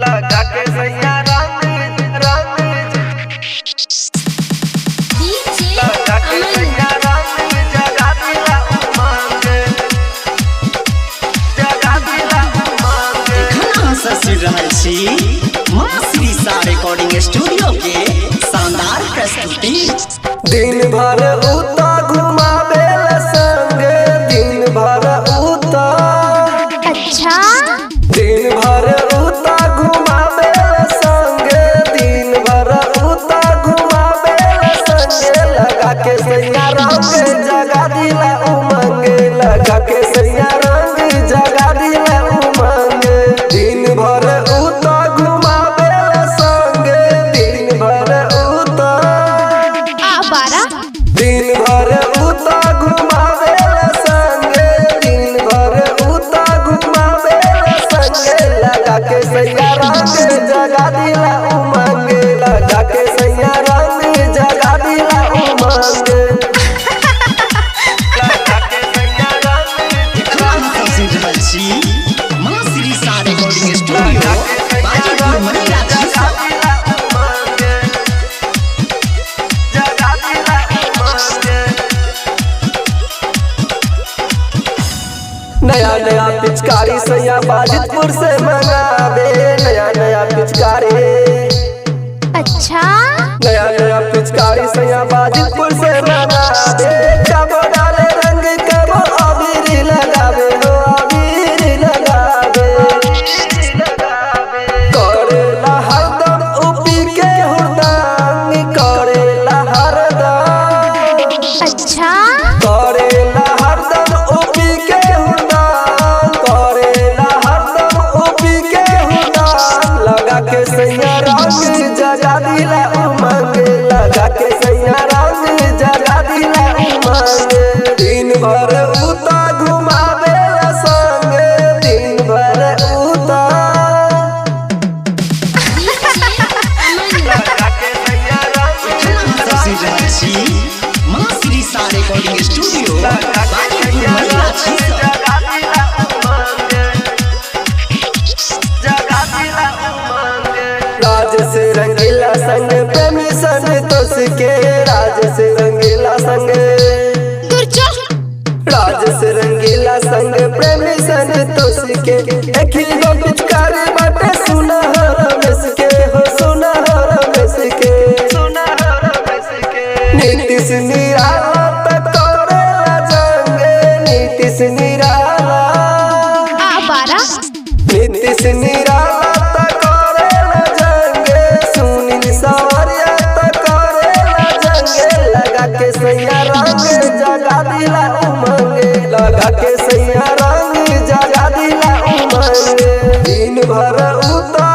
लगा के सैया रंग रंग लगा के सैया रंग जगा दिला उमंग जगा दिला उमंग। एखन ससुर रहल छी माँ श्री शाह रिकॉर्डिंग स्टूडियो के शानदार प्रस्तुति। दिन भर उता घुमावे संग दिन भर उता अच्छा दिन भर उता घुमावे संग दिन भर उता घुमावे संग लगा के सैया रंग जगा दिला उमंग लगा के सैया रंग जगा दिला उमंग। दिन भर उता घुमावे संग दिन भर उता दिन भर उता घुमावे संग दिन भर उता घुमावे संग लगा के सैया रंग जगा दिला उमंग लगा के सैया रंग जगा दिला उमंग लगा के सैया रंग एखन ससुर रहल छी माँ श्री शाह रिकॉर्डिंग स्टूडियो बाजीपुर मनिया जगा दिला उमंग जगा दिला उमंग। नया नया पिचकारी सैया बाजितपुर से मंगावे नया नया पिचकारी अच्छा नया नया पिचकारी सैया बाजितपुर से मंगावे कबो डाले रंग कबो अबीर लगावे हो अबीर लगावे करेला हरदम उपी के हुरदांग करेला हरदम अच्छा करेला हरदम उपी के हुरदांग करेला हरदम उपी के हुरदांग लगा के सैया रंग जगा दिला उमंग लगा के सैया रंग जगा दिला उमंग। दिन भर उता घुमावे संग दिन भर उता लगा के सैया रंग एखन ससुर रहल छी माँ श्री शाह रिकॉर्डिंग स्टूडियो बाजीपुर मनिया जगा दिला उमंग जगा दिला उमंग। राज से रंगीला संग प्रेमी संतोष के राज से रंगीला संग राज से रंगीला संग प्रेमी संतोष के एक ही गो पिचकारी बाटे सुना रमेश के हो सुना रमेश के सुना रमेश के नीतीश निराला तक करेला जंग नीतीश निराला नीतीश निराला तक करेला जंग सुनील सवरिया तक करेला जंग लगा के सैया रंग जगा दिला उमंग लगा के सैया रंग जगा दिला उमंग। दिन भर उता